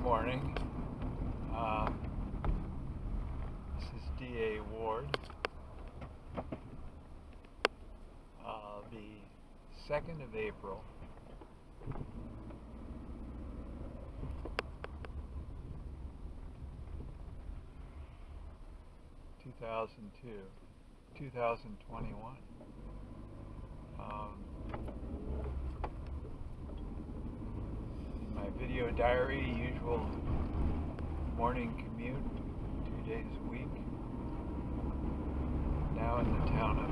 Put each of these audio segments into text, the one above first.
morning. This is DA Ward. The 2nd of April. (2002), 2021. My video diary, usual morning commute, 2 days a week. Now in the town of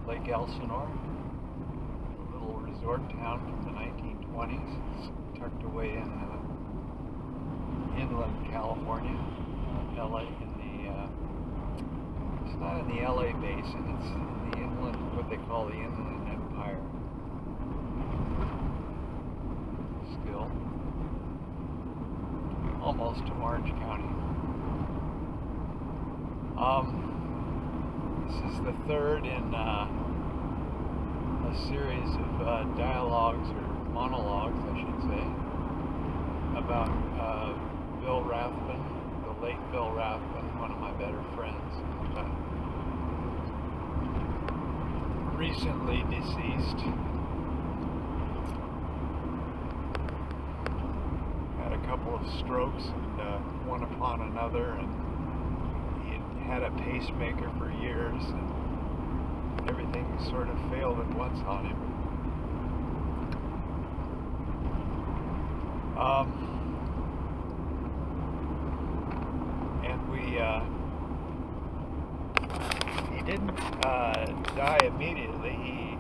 Lake Elsinore, a little resort town from the 1920s. It's tucked away in inland California, LA, it's not in the LA basin, it's in the inland, what they call the Inland Empire. Still, almost to Orange County. This is the third in a series of dialogues, or monologues, I should say, about Bill Rathbun, the late Bill Rathbun, one of my better friends, recently deceased. Had a couple of strokes, and one upon another, and he had a pacemaker for years, and everything sort of failed at once on him. He didn't die immediately. He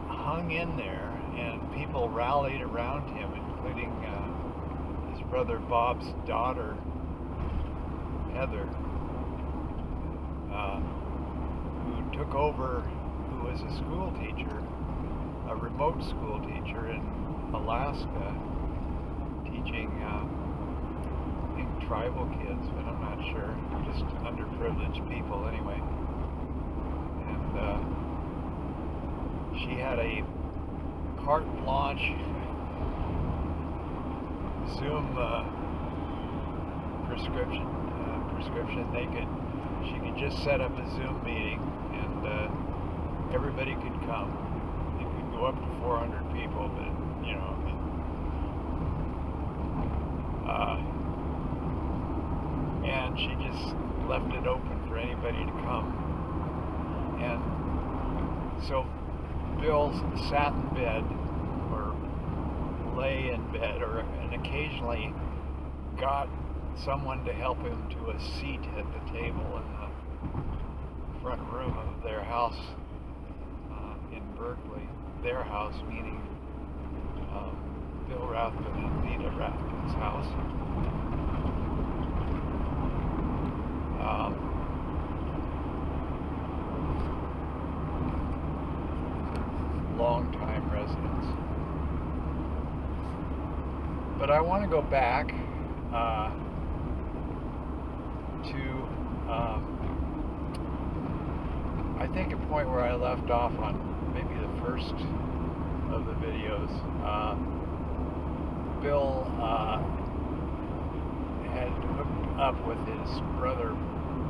hung in there, and people rallied around him, including his brother Bob's daughter, Heather, who took over, who was a school teacher, a remote school teacher in Alaska, teaching tribal kids, but I'm not sure, just underprivileged people anyway. And she had a carte blanche Zoom prescription. She could just set up a Zoom meeting, and everybody could come. It could go up to 400 people, but you know. And she just left it open for anybody to come. And so Bill sat in bed, or lay in bed, and occasionally got someone to help him to a seat at the table in the front room of their house in Berkeley. Their house, meaning Bill Rathbun and Vita Rathbun's house. Long-time residents. But I want to go back to I think a point where I left off on maybe the first of the videos. Bill had hooked up with his brother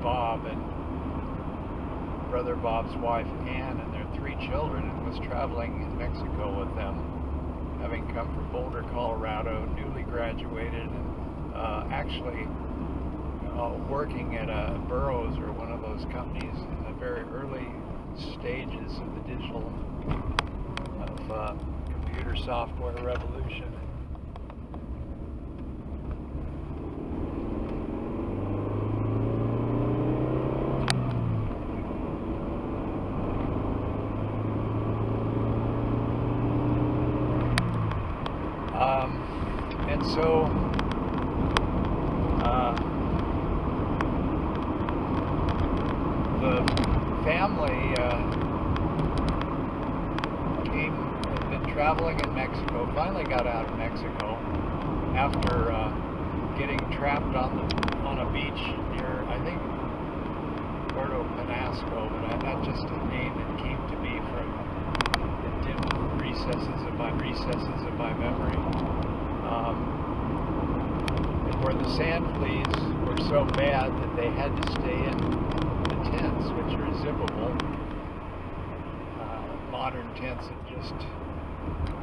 Bob and brother Bob's wife Ann and their 3 children, and was traveling in Mexico with them, having come from Boulder, Colorado, newly graduated, and actually working at a Burroughs, or one of those companies, in the very early stages of the digital computer software revolution. And so the family had been traveling in Mexico, finally got out of Mexico after getting trapped on a beach near, I think, Puerto Penasco, but that's just a name that came to me from the dim recesses of my memory. And where the sand fleas were so bad that they had to stay in the tents, which are zippable. Modern tents had just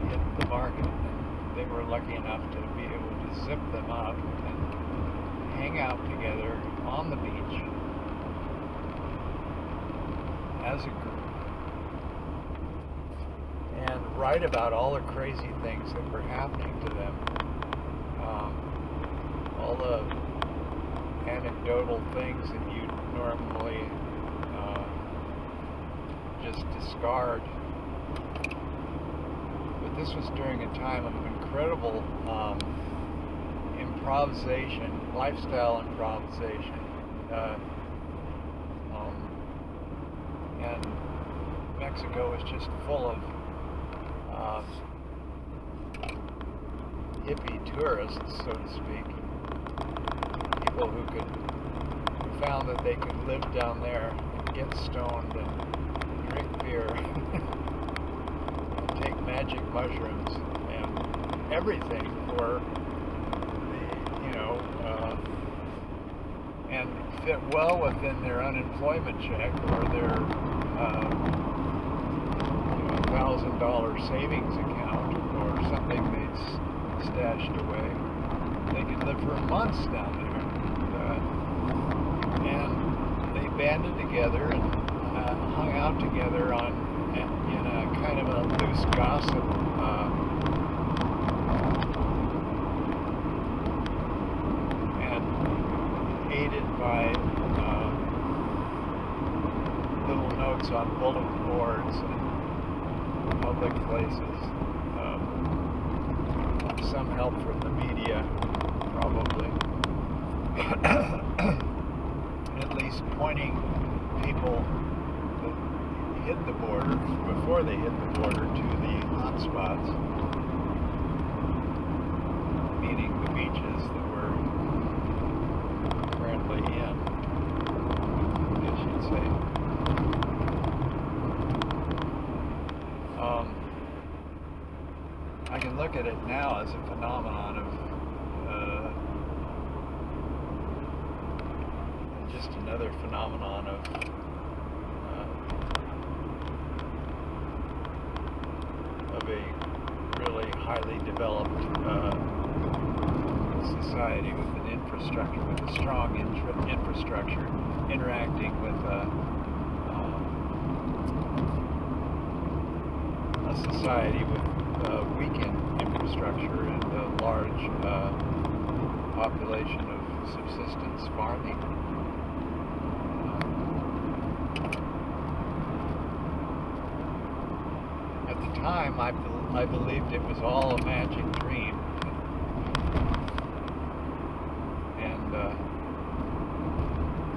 hit the market, and they were lucky enough to be able to zip them up and hang out together on the beach as a group and write about all the crazy things that were happening to them, all the anecdotal things that you normally just discard. But this was during a time of incredible improvisation, lifestyle improvisation, and Mexico was just full of hippie tourists, so to speak, people who found that they could live down there and get stoned and drink beer and take magic mushrooms and everything for and fit well within their unemployment check or their $1,000 savings account or something they'd stashed away. They could live for months down there, and they banded together and hung out together in a kind of a loose gossip. Aided by little notes on bulletin boards and public places. Some help from the media, probably. At least pointing people that hit the border, before they hit the border, to the hot spots, meaning the beaches that were in, I should say. I can look at it now as a phenomenon of just another phenomenon of a really highly developed society with an infrastructure, with a strong infrastructure, interacting with a society with weakened infrastructure and a large population of subsistence farming. At the time, I believed it was all a magic dream.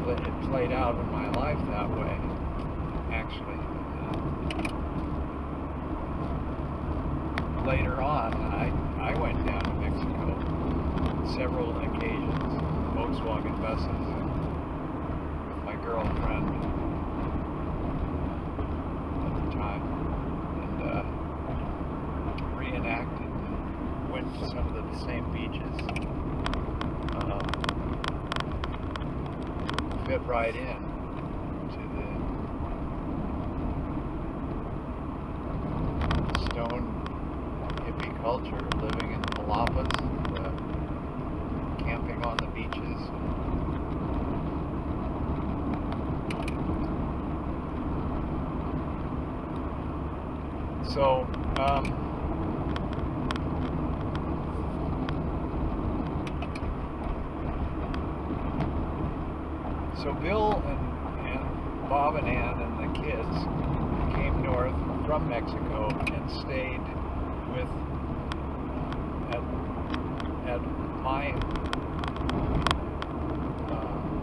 It played out in my life that way, actually. Later on, I went down to Mexico on several occasions, Volkswagen buses, with my girlfriend at the time, and reenacted and went to some of the same beaches. Fit right in to the stone hippie culture, living in palapas, camping on the beaches. So, So Bill and Bob and Ann and the kids came north from Mexico and stayed at my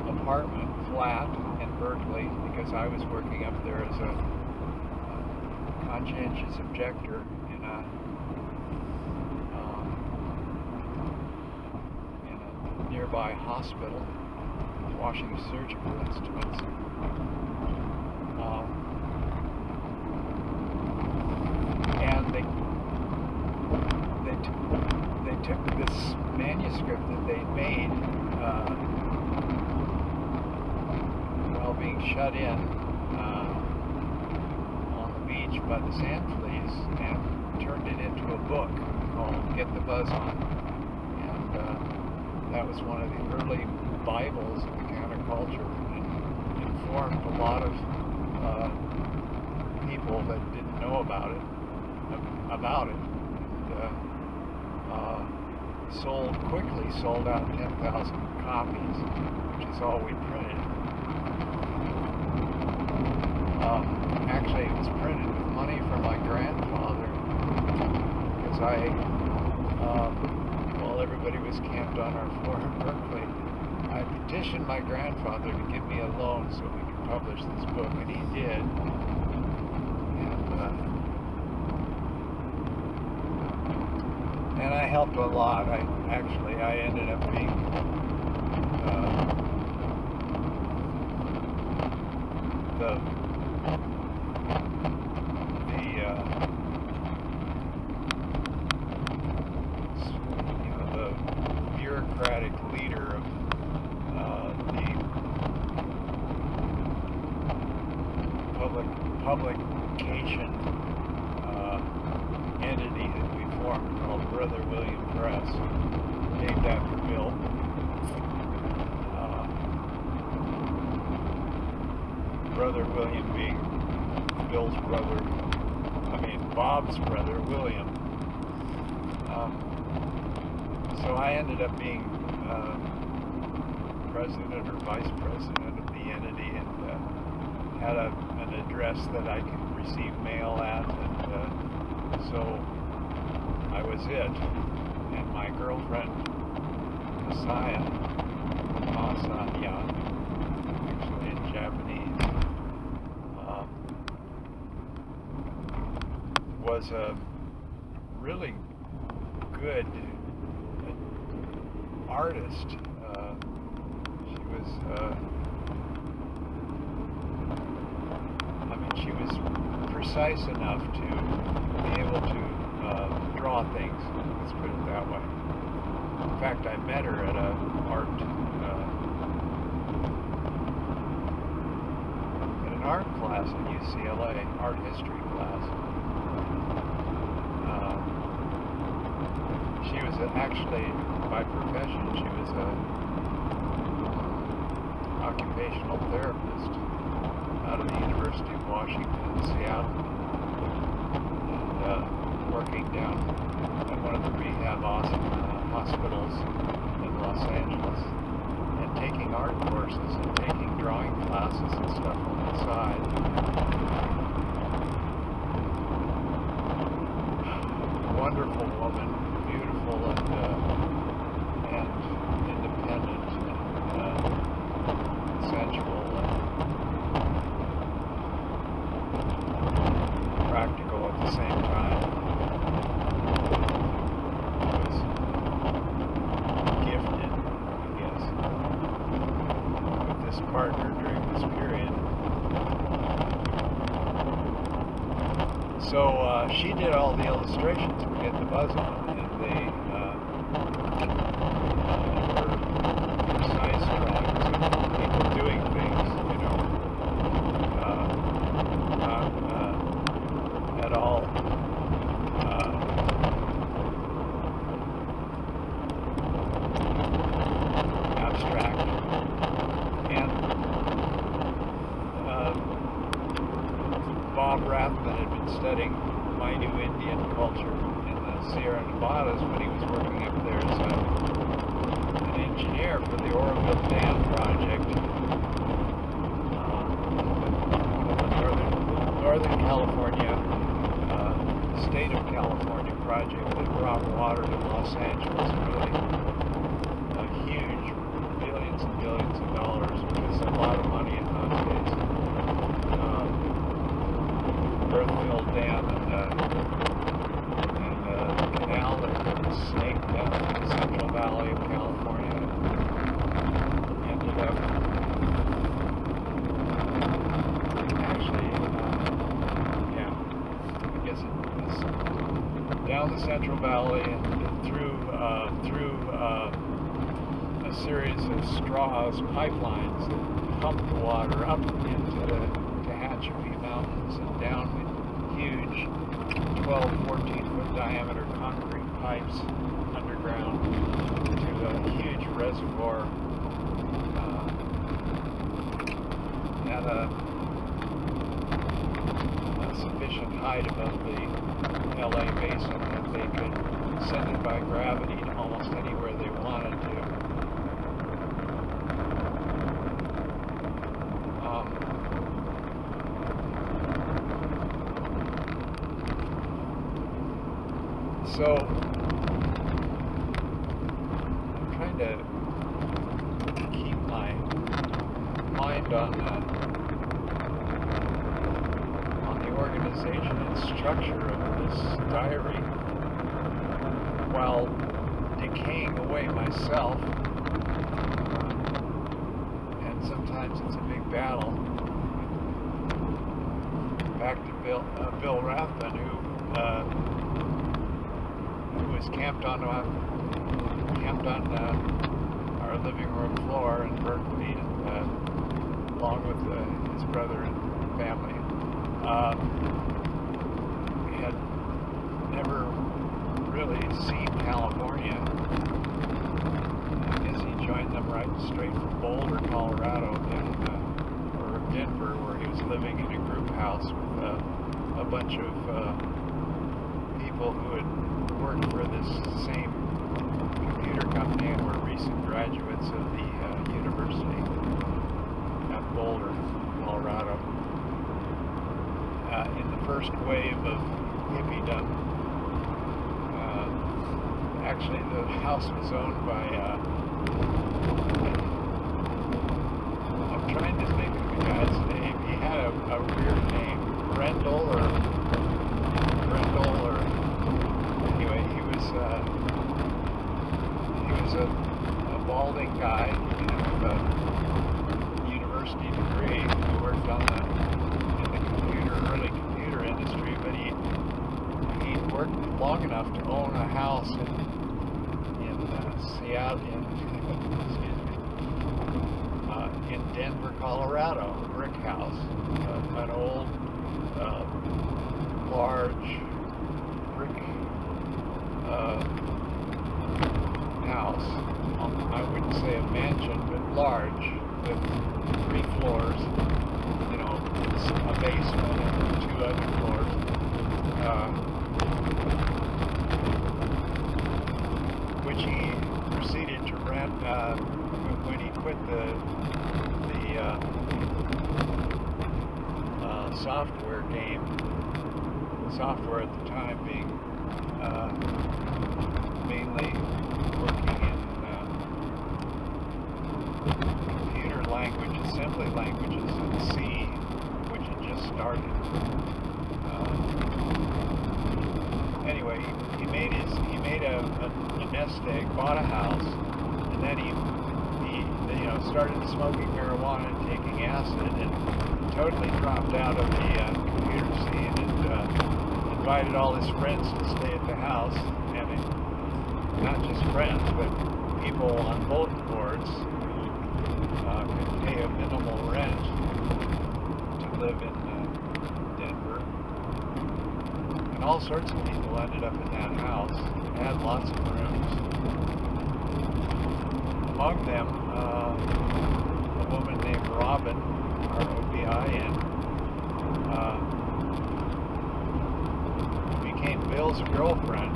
apartment flat in Berkeley, because I was working up there as a conscientious objector in a nearby hospital, washing surgical instruments. And they took this manuscript that they'd made while being shut in on the beach by the sand fleas and turned it into a book called Get the Buzz On. And that was one of the early Bibles of the counterculture, and informed a lot of people that didn't know about it. And, quickly sold out 10,000 copies, which is all we printed. Actually, it was printed with money from my grandfather, because while everybody was camped on our floor in Berkeley, I petitioned my grandfather to give me a loan so we could publish this book, and he did. And I helped a lot. I ended up being the bureaucratic leader of the publication entity that we formed called Brother William Press, named after Bill. Brother William being Bill's brother, Bob's brother, William. So I ended up being president or vice president of the entity, and had an address that I could receive mail at, and so I was it. And my girlfriend, Masaye, actually in Japanese, was a really good artist. She was precise enough to be able to draw things, let's put it that way. In fact, I met her at an art class at UCLA, art history class. She was actually, by profession, she was an occupational therapist out of the University of Washington in Seattle, and working down at one of the rehab hospitals in Los Angeles, and taking art courses and taking drawing classes and stuff on the side. Wonderful woman, beautiful and independent and sensual and practical at the same time. Was gifted, I guess, with this partner during this period. So she did all the illustrations for Get the Buzz On, and they were precise drawings of people doing things, not at all abstract. And Bob Rathbun had been studying Mainu Indian culture in the Sierra Nevadas when he was working up there as an engineer for the Oroville Dam project, Northern California, state of California project that brought water to Los Angeles, really a huge, billions and billions of dollars, which is a lot of money in those days. Berkeley Dam and the canal that snaked down the Central Valley of California ended up actually, I guess it was down the Central Valley and through a series of straw pipelines that pump the water up into the Tehachapi Mountains and down huge 12, 14-foot diameter concrete pipes underground to a huge reservoir at a sufficient height above the LA basin that they could send it by gravity to almost anywhere they wanted to. So I'm trying to keep my mind on the organization and structure of this diary while decaying away myself, and sometimes it's a big battle. Back to Bill Rathbun, who was camped on our living room floor in Berkeley, and along with his brother and family. We had never really seen California. I guess he joined them right straight from Boulder, Colorado, or Denver, where he was living in a group house with a bunch of people who had worked for this same computer company and were recent graduates of the university at Boulder, Colorado. In the first wave of hippiedom, actually the house was owned by, I'm trying to think of the guy's name. He had a weird name, Grendel or anyway, he was a balding guy, you know, with a university degree who worked on early computer industry, but he worked long enough to own a house in Seattle, in Denver, Colorado, a brick house, an old, large brick house. I wouldn't say a mansion, but large, with 3 floors, you know, a basement and 2 other floors. Which he proceeded to rent when he quit the software game. Software at the time being mainly working in computer language, assembly languages, and C, which had just started. Anyway, he made a nest egg, bought a house, and then he started smoking marijuana and taking acid, and totally dropped out of the computer scene, and invited all his friends to stay at the house, and not just friends, but people on bulletin boards who could pay a minimal rent to live in Denver. And all sorts of people ended up in that house. It had lots of rooms. Among them, a woman named Robin, R-O-B-I-N, who became Bill's girlfriend.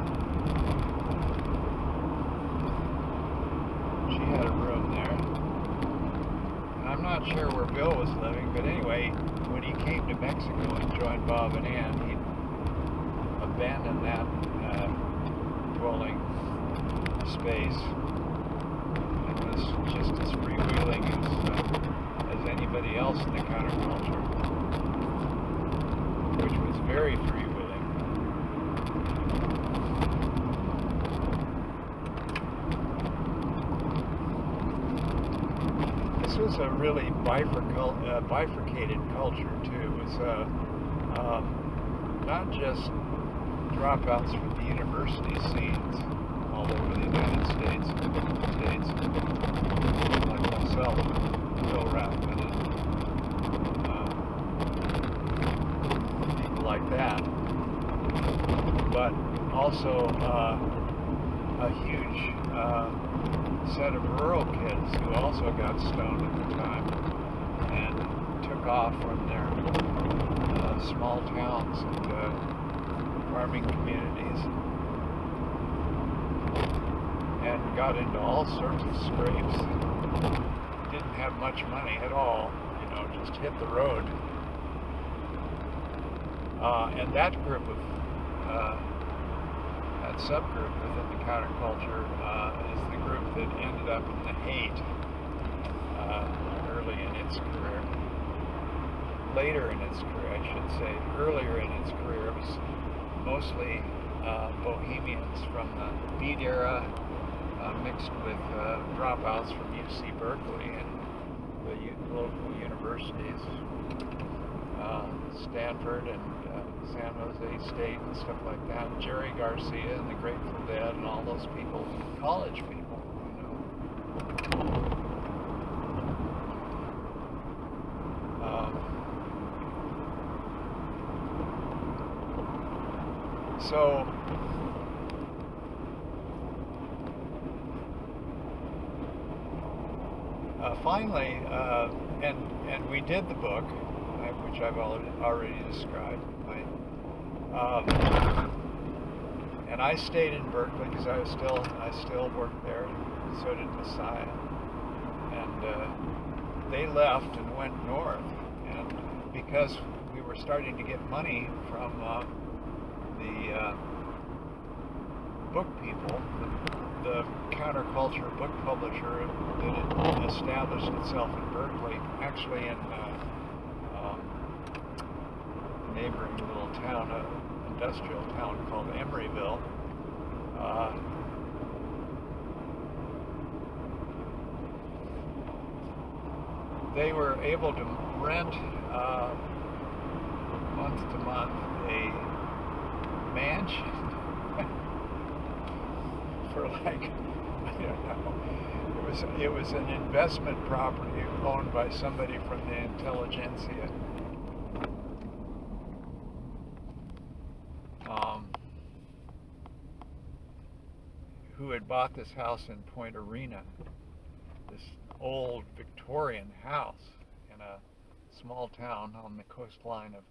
She had a room there. And I'm not sure where Bill was living, but anyway, when he came to Mexico and joined Bob and Ann, he abandoned that dwelling space and was just as freewheeling as anybody else in the counterculture, which was very freewheeling. This was a really bifurcated culture too. It was not just dropouts from the university scenes all over the United States, like myself, Bill Rathbun, and people like that. But also a huge set of rural kids who also got stoned at the time and took off from their small towns and farming communities and got into all sorts of scrapes. Didn't have much money at all, you know, just hit the road. And that group of that subgroup within the counterculture is the group that ended up in the hate early in its career. Later in its career, I should say. Earlier in its career, it was mostly bohemians from the Beat era, mixed with dropouts from UC Berkeley and the local universities, Stanford and San Jose State and stuff like that. Jerry Garcia and the Grateful Dead and all those people, college people, you know. So finally, and we did the book, which I've already described. And I stayed in Berkeley because I still worked there, and so did Masaye. And they left and went north, and because we were starting to get money from the book people, the counterculture book publisher that had established itself in Berkeley, actually in a neighboring little town, an industrial town called Emeryville. They were able to rent month to month a mansion for like, I don't know, it was an investment property owned by somebody from the intelligentsia. Who had bought this house in Point Arena, this old Victorian house in a small town on the coastline of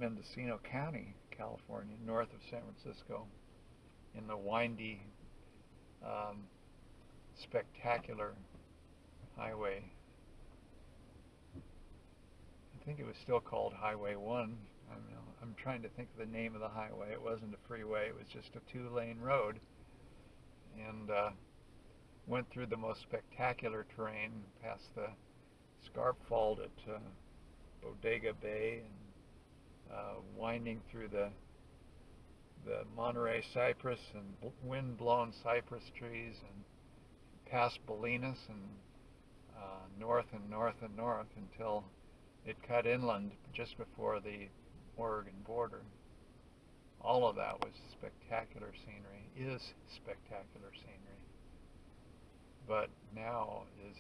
Mendocino County, California, north of San Francisco, in the windy, spectacular highway. I think it was still called Highway 1. I'm trying to think of the name of the highway. It wasn't a freeway, it was just a two-lane road. And went through the most spectacular terrain, past the scarp fault at Bodega Bay, and winding through the Monterey cypress and wind-blown cypress trees, and past Bolinas and north and north and north until it cut inland just before the Oregon border. All of that was spectacular scenery, is spectacular scenery, but now is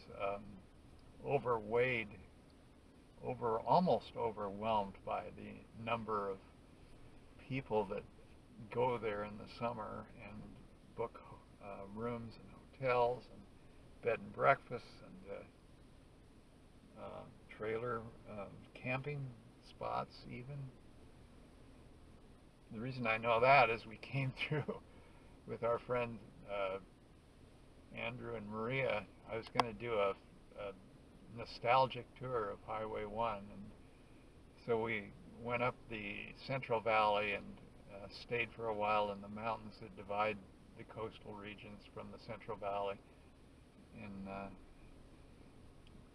almost overwhelmed by the number of people that go there in the summer and book rooms and hotels and bed and breakfasts and trailer camping spots even. The reason I know that is we came through with our friend Andrew and Maria. I was going to do a nostalgic tour of Highway 1, and so we went up the Central Valley and stayed for a while in the mountains that divide the coastal regions from the Central Valley, and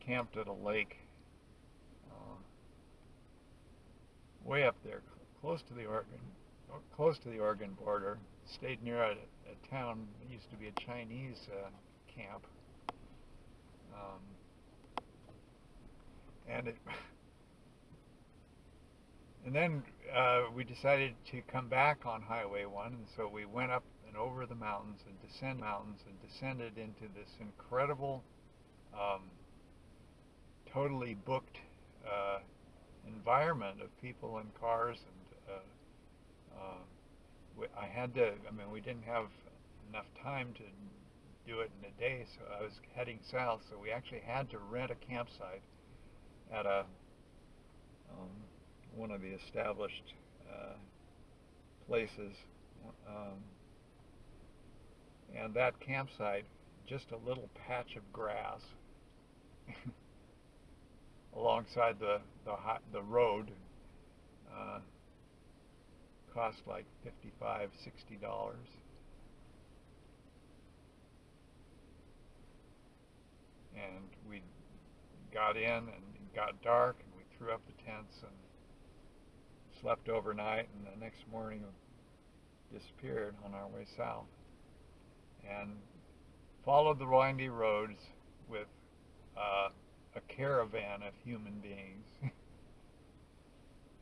camped at a lake way up there, close to the Oregon border. Stayed near a town that used to be a Chinese camp, and And then we decided to come back on Highway 1, and so we went up and over the mountains and descended into this incredible, um, totally booked environment of people and cars. And I had to, I mean, we didn't have enough time to do it in a day, so I was heading south, so we actually had to rent a campsite at one of the established places, and that campsite, just a little patch of grass alongside the road, cost like $55, $60. And we got in, and it got dark, and we threw up the tents and slept overnight, and the next morning disappeared on our way south, and followed the windy roads with a caravan of human beings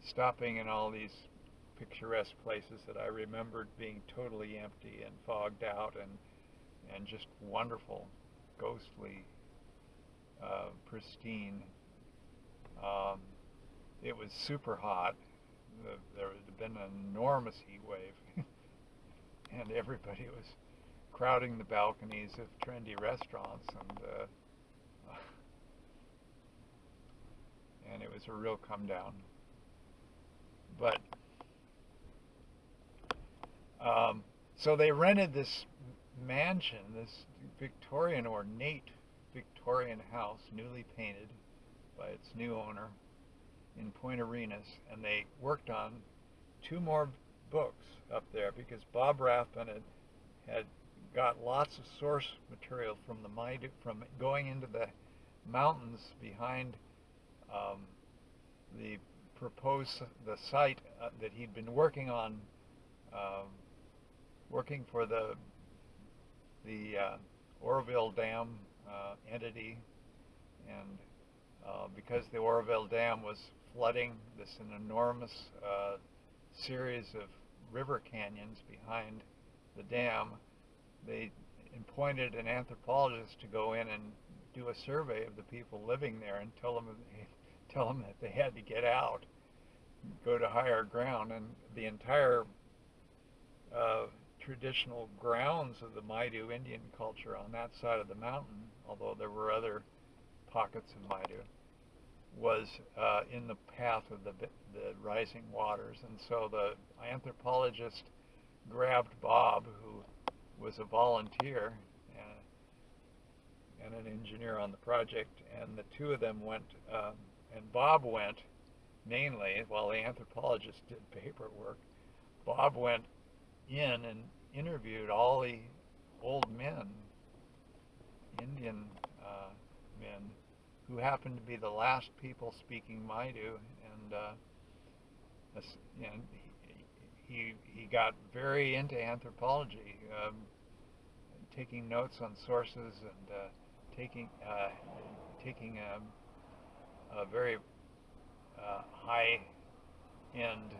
stopping in all these picturesque places that I remembered being totally empty and fogged out and just wonderful, ghostly, pristine. It was super hot. There had been an enormous heat wave and everybody was crowding the balconies of trendy restaurants, and it was a real come down. But so they rented this mansion, this Victorian, ornate Victorian house, newly painted by its new owner in Point Arenas, and they worked on 2 more books up there because Bob Rathbun had got lots of source material from from going into the mountains behind the site that he'd been working on, working for the Oroville Dam entity, and because the Oroville Dam was flooding an enormous series of river canyons behind the dam, they appointed an anthropologist to go in and do a survey of the people living there and tell them that they had to get out, go to higher ground. And the entire traditional grounds of the Maidu Indian culture on that side of the mountain, although there were other pockets of Maidu, was in the path of the rising waters. And so the anthropologist grabbed Bob, who was a volunteer and an engineer on the project, and the two of them went, and Bob went mainly, while the anthropologist did paperwork. Bob went in and interviewed all the old men, Indian men, who happened to be the last people speaking Maidu, and he got very into anthropology, taking notes on sources and taking a very high-end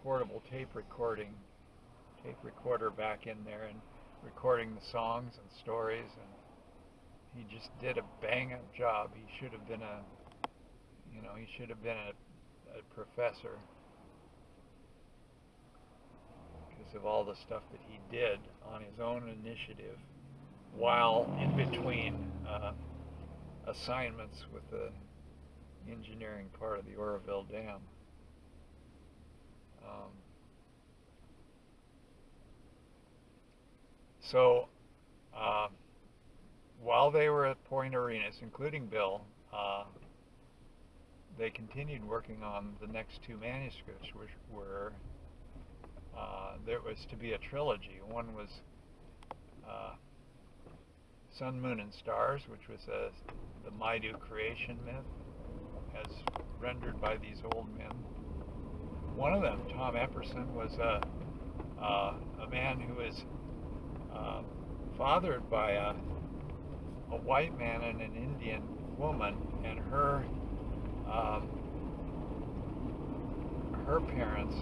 portable tape recorder back in there and recording the songs and stories, and he just did a bang-up job. He should have been a professor because of all the stuff that he did on his own initiative while in between assignments with the engineering part of the Oroville Dam. So while they were at Point Arenas, including Bill, they continued working on the next 2 manuscripts, which were, there was to be a trilogy. One was Sun, Moon, and Stars, which was the Maidu creation myth as rendered by these old men. One of them, Tom Epperson, was a man who was fathered by a white man and an Indian woman, and her her parents,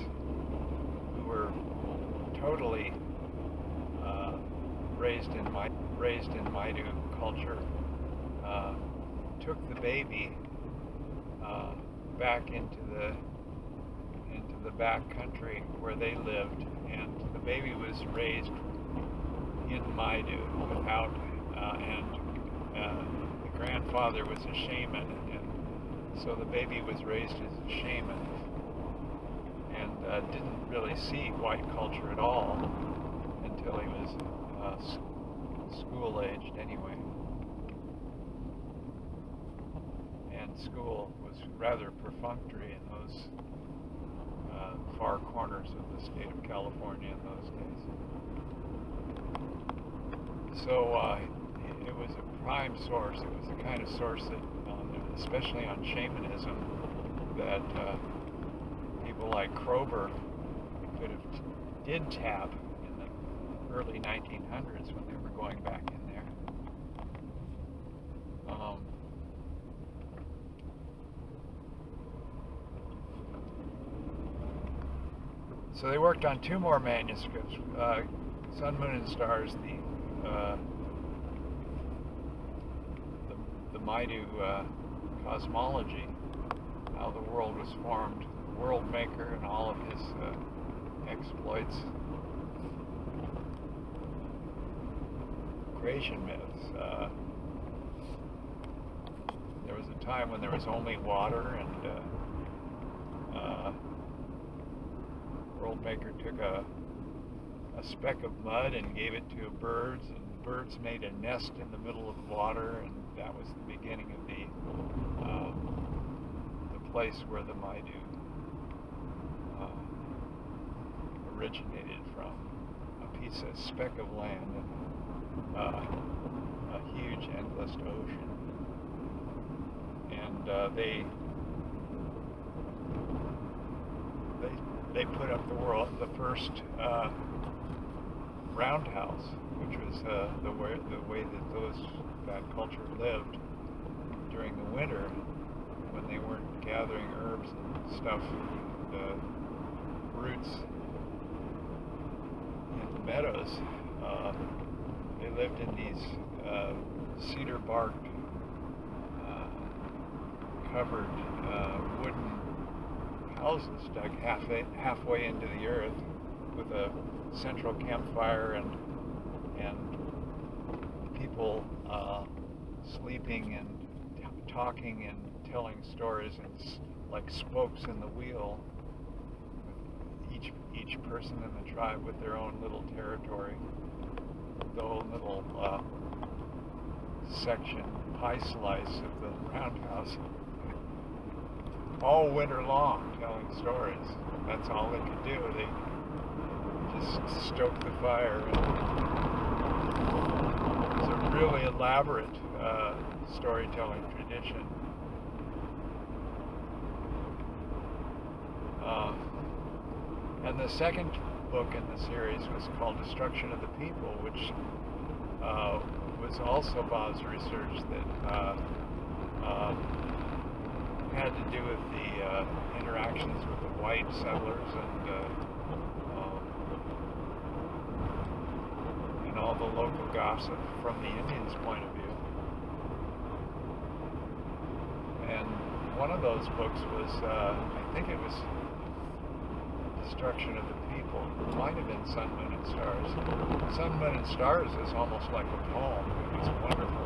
who were totally raised in Maidu culture, took the baby back into the back country where they lived, and the baby was raised in Maidu without, the grandfather was a shaman, and so the baby was raised as a shaman, and didn't really see white culture at all until he was school-aged anyway. And school was rather perfunctory in those far corners of the state of California in those days. So it was a prime source. It was the kind of source that, especially on shamanism, that people like Kroeber did tap in the early 1900s when they were going back in there. So they worked on 2 more manuscripts, Sun, Moon, and Stars, the Maidu cosmology, how the world was formed, the world maker and all of his exploits, creation myths. There was a time when there was only water, and world maker took a speck of mud and gave it to birds, and the birds made a nest in the middle of the water, and that was the beginning of the place where the Maidu originated from, a speck of land and a huge endless ocean. And they put up the first roundhouse, which was the way that that culture lived during the winter, when they weren't gathering herbs and stuff, roots in the meadows. They lived in these cedar barked, covered wooden houses dug halfway into the earth, with a central campfire and people sleeping and talking and telling stories, and like spokes in the wheel, with each person in the tribe with their own little territory, the whole little section, pie slice of the roundhouse, all winter long, telling stories. That's all they could do. They just stoke the fire. It's a really elaborate storytelling tradition. And the second book in the series was called Destruction of the People, which was also Bob's research that had to do with the interactions with the white settlers and all the local gossip from the Indians' point of view. And one of those books was, I think it was Destruction of the People. It might have been Sun, Moon, and Stars. Sun, Moon, and Stars is almost like a poem. It was wonderful.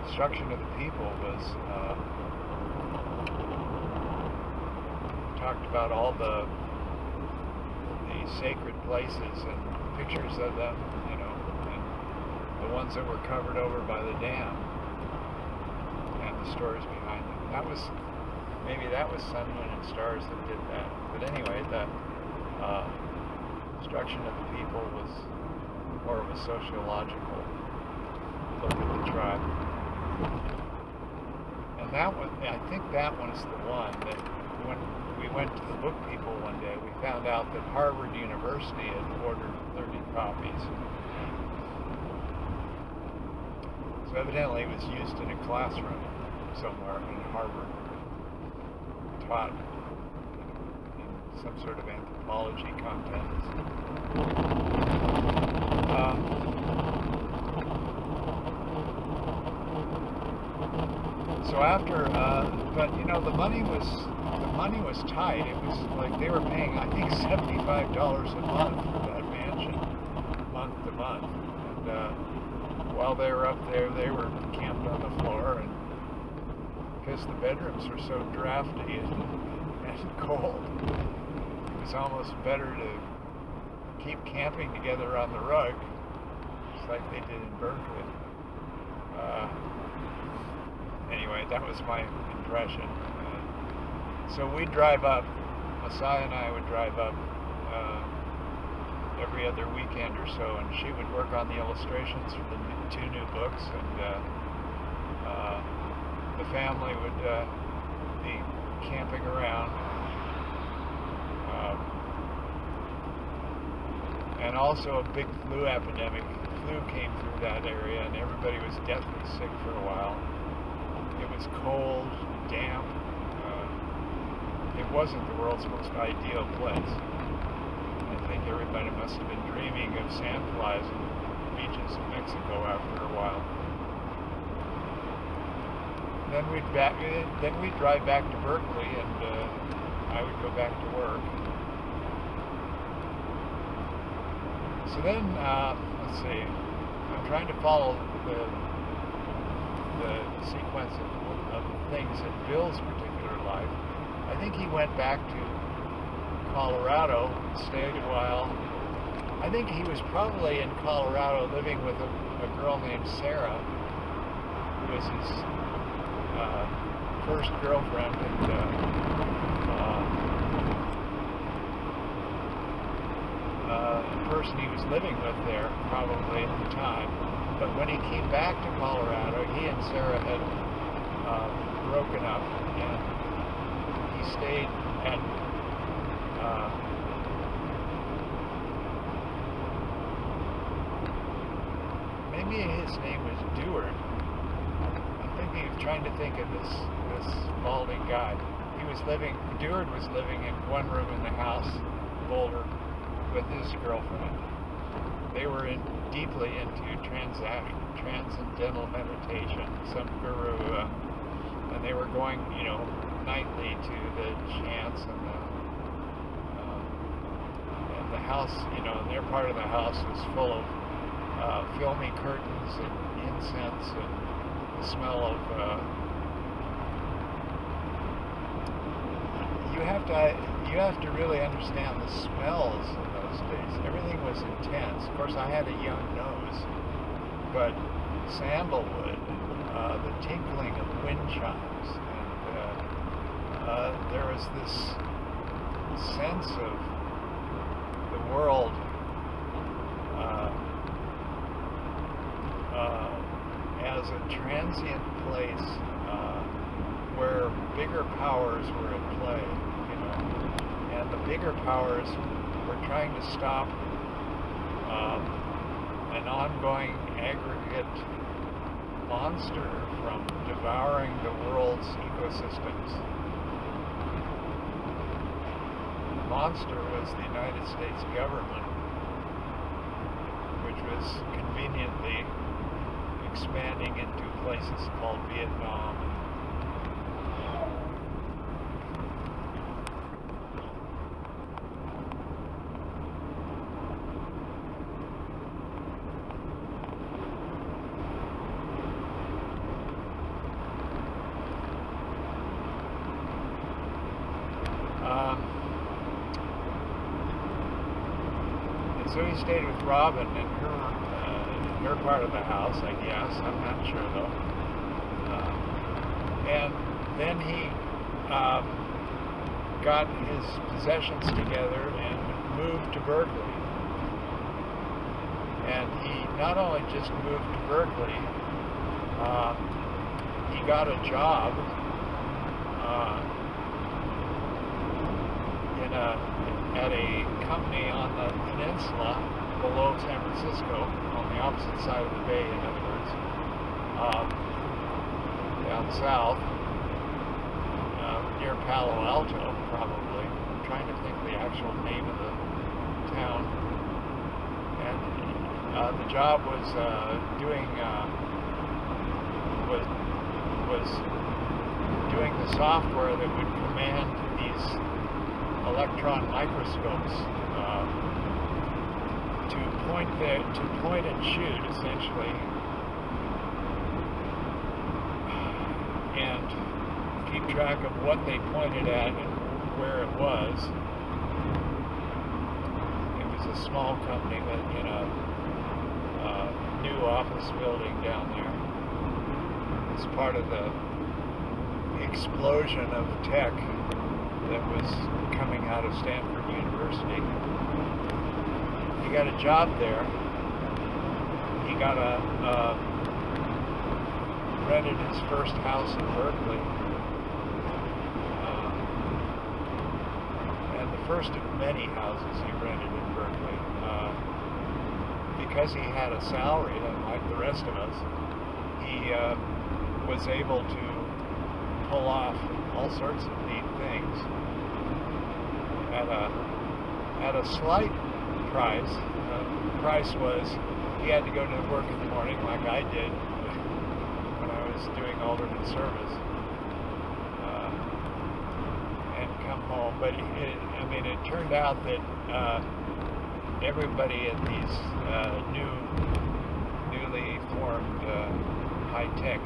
Destruction of the People was talked about all the sacred places and pictures of them, you know, and the ones that were covered over by the dam, and the stories behind them. Maybe that was Sun, Moon, and Stars that did that. But anyway, the Destruction of the People was more of a sociological look at the tribe. And that one, I think that one is the one that, when we went to the book people one day, we found out that Harvard University had ordered 30 copies. So evidently it was used in a classroom somewhere in Harvard, taught in some sort of anthropology content. So after, but you know, the money was tight. It was like they were paying, I think, $75 a month for that mansion, month to month. And while they were up there, they were camped on the floor, and because the bedrooms were so drafty and cold, it was almost better to keep camping together on the rug, just like they did in Berkeley. Anyway, that was my impression. So we'd drive up, Masaye and I would drive up every other weekend or so, and she would work on the illustrations for the two new books, and the family would be camping around. And also a big flu epidemic. Flu came through that area, and everybody was deathly sick for a while. It was cold, damp. It wasn't the world's most ideal place. I think everybody must have been dreaming of sandflies and beaches in Mexico after a while. Then we'd drive back to Berkeley, and I would go back to work. So then, let's see, I'm trying to follow the sequence of things in Bill's particular life. I think he went back to Colorado, stayed a while. I think he was probably in Colorado living with a girl named Sarah, who was his first girlfriend, and the person he was living with there probably at the time. But when he came back to Colorado, he and Sarah had broken up, and he stayed at maybe his name was Deward. I'm trying to think of this balding guy. Deward was living in one room in the house, Boulder, with his girlfriend. They were deeply into transcendental meditation, some guru, and they were going, you know, nightly to the chants, and the house, you know, and their part of the house was full of filmy curtains and incense and the smell of. You have to really understand the smells in those days. Everything was intense. Of course, I had a young nose, but sandalwood, the tinkling of wind chimes, and there was this sense of the world as a transient place where bigger powers were at play, you know, and the bigger powers were trying to stop an ongoing aggregate monster from devouring the world's ecosystems. The monster was the United States government, which was conveniently expanding into places called Vietnam. And so he stayed with Robin in her part of the house, I guess. I'm not sure though. And then he got his possessions together and moved to Berkeley. And he not only just moved to Berkeley, he got a job at a company on the peninsula below San Francisco, on the opposite side of the bay, in other words, down south, near Palo Alto, probably, trying to think of the actual name of the town. And the job was doing the software that would command these electron microscopes to point and shoot, essentially, and keep track of what they pointed at and where it was. It was a small company, but in a new office building down there. It's part of the explosion of tech that was coming out of Stanford University. He got a job there. He got rented his first house in Berkeley. And the first of many houses he rented in Berkeley. Because he had a salary, unlike the rest of us, he was able to pull off all sorts of neat things at a slight price. The price was he had to go to work in the morning, like I did when I was doing alternate service, and come home. But it turned out that everybody at these newly formed high-tech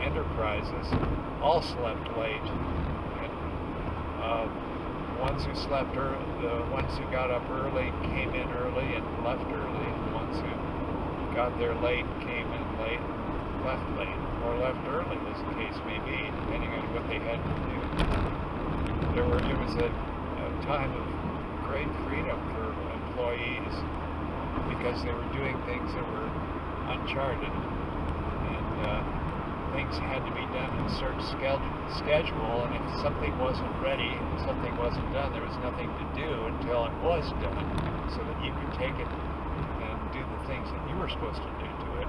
enterprises all slept late. And, ones who slept early, the ones who got up early came in early and left early. The ones who got there late came in late, left late, or left early, as the case may be, depending on what they had to do. It was a time of great freedom for employees because they were doing things that were uncharted, and things had to be done in a certain schedule, and if something wasn't ready, something wasn't done, there was nothing to do until it was done, so that you could take it and do the things that you were supposed to do to it.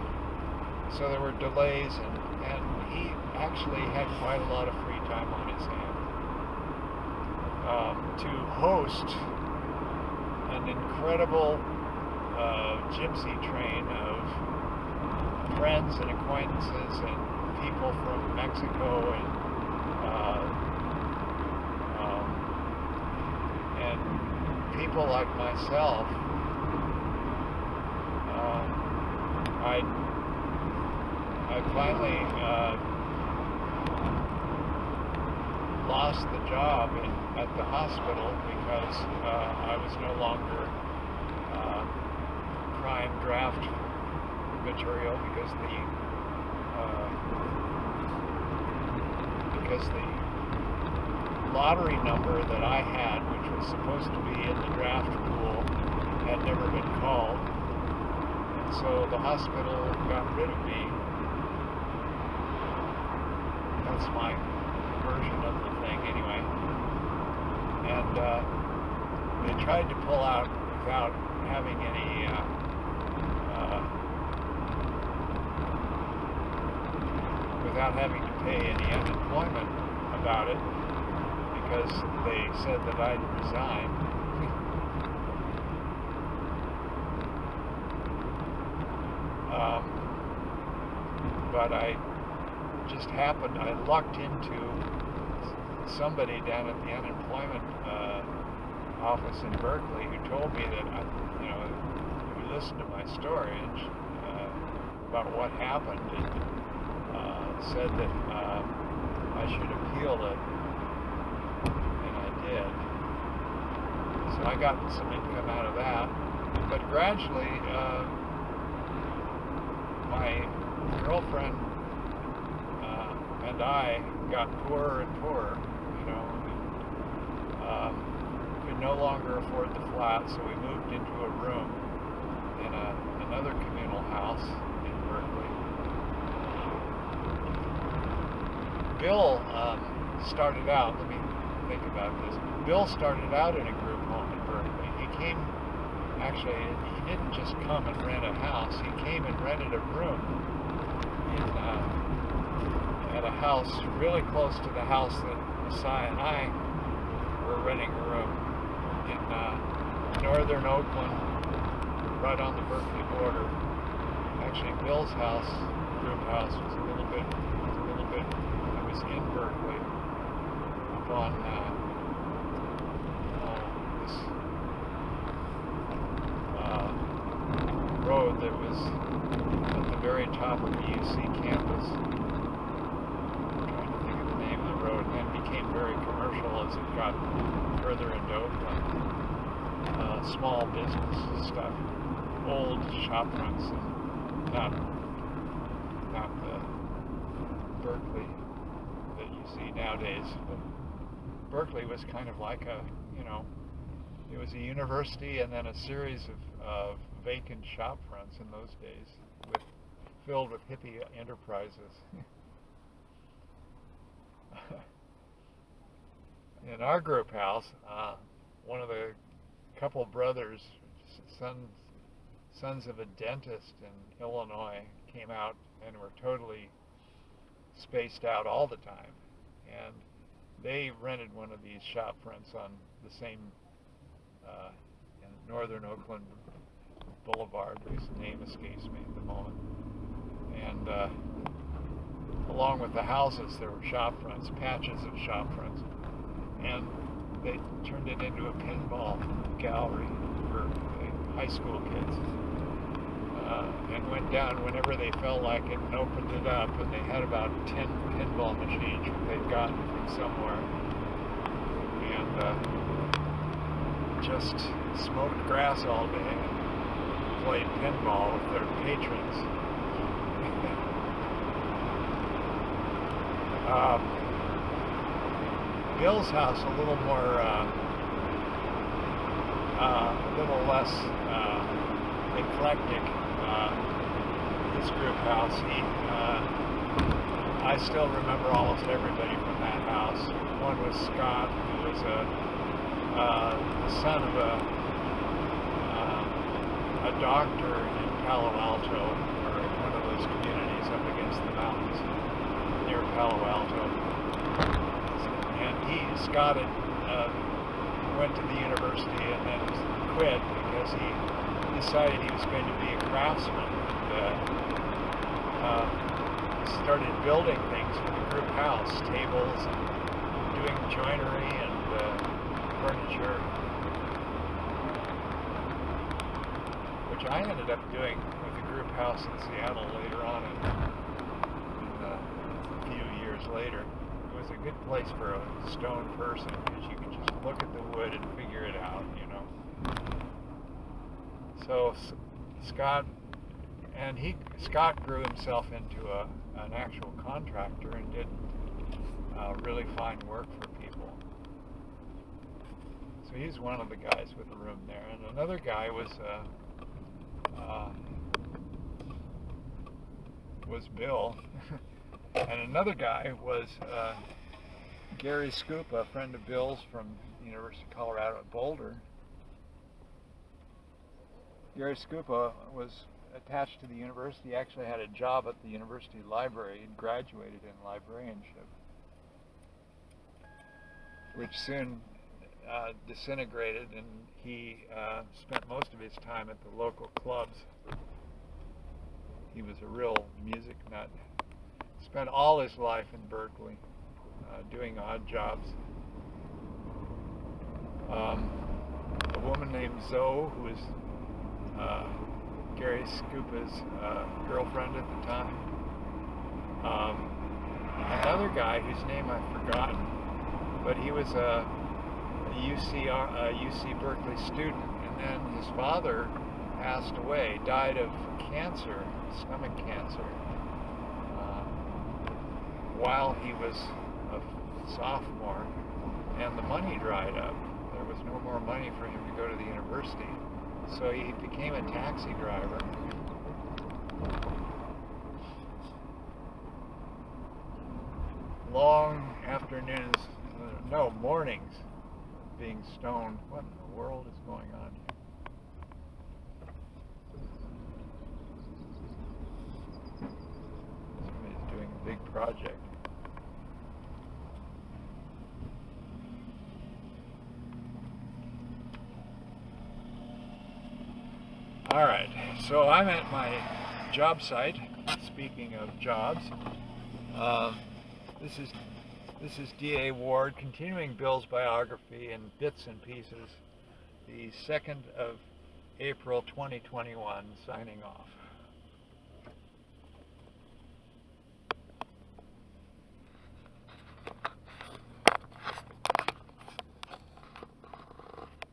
So there were delays, and he actually had quite a lot of free time on his hands. To host an incredible gypsy train of friends and acquaintances and people from Mexico and people like myself. I finally lost the job at the hospital because I was no longer prime draft material because the lottery number that I had, which was supposed to be in the draft pool, had never been called. And so the hospital got rid of me. That's my version of the thing anyway. And they tried to pull out without having any without having to pay any unemployment about it, because they said that I'd resigned. But I just happened, I lucked into somebody down at the unemployment office in Berkeley who told me that, who listened to my story and about what happened, and said that I should appeal it, and I did. So I got some income out of that, but gradually my girlfriend and I got poorer and poorer, could no longer afford the flat, so we moved into a room in another communal house in Berkeley. Bill started out, let me think about this. Bill started out in a group home in Berkeley. He came, actually, he didn't just come and rent a house, he came and rented a room at a house really close to the house that Masaye and I were renting a room in northern Oakland, right on the Berkeley border. Actually, Bill's house, group house, was a little bit, it was in Berkeley, up on this road that was at the very top of the UC campus. I'm trying to think of the name of the road, and then became very commercial as it got further into Oakland. Small business stuff, old shop fronts, and not the Berkeley that you see nowadays. But Berkeley was kind of like a, it was a university and then a series of vacant shop fronts in those days, filled with hippie enterprises. In our group house, one of the couple brothers, sons of a dentist in Illinois, came out and were totally spaced out all the time, and they rented one of these shop fronts on the same in northern Oakland Boulevard, whose name escapes me at the moment, and along with the houses there were shop fronts, patches of shop fronts, and they turned it into a pinball gallery for the high school kids, and went down whenever they felt like it and opened it up, and they had about 10 pinball machines that they'd gotten from somewhere, and just smoked grass all day and played pinball with their patrons. Bill's house a little more, a little less eclectic. His group house. I still remember almost everybody from that house. One was Scott, who was the son of a doctor in Palo Alto, or one of those communities up against the mountains near Palo Alto. And Scott went to the university and then quit because he decided he was going to be a craftsman. Started building things for the group house, tables, and doing joinery and furniture, which I ended up doing with the group house in Seattle later on, a few years later. It was a good place for a stone person because you could just look at the wood and figure it out, So Scott grew himself into an actual contractor and did really fine work for people. So he's one of the guys with the room there. And another guy was Bill. And another guy was Gary Scupa, a friend of Bill's from the University of Colorado at Boulder. Gary Scupa was attached to the university. He actually had a job at the university library and graduated in librarianship, which soon disintegrated, and he spent most of his time at the local clubs. He was a real music nut. Spent all his life in Berkeley doing odd jobs. A woman named Zoe, who was Gary Scupa's girlfriend at the time. Another guy whose name I've forgotten, but he was a UC Berkeley student, and then his father passed away, died of cancer, stomach cancer, while he was a sophomore, and the money dried up. There was no more money for him to go to the university. So he became a taxi driver. Long afternoons, no, mornings, being stoned. What in the world is going on here? Somebody's doing a big project. All right, so I'm at my job site. Speaking of jobs, this is D.A. Ward, continuing Bill's biography in bits and pieces. The 2nd of April 2021, signing off.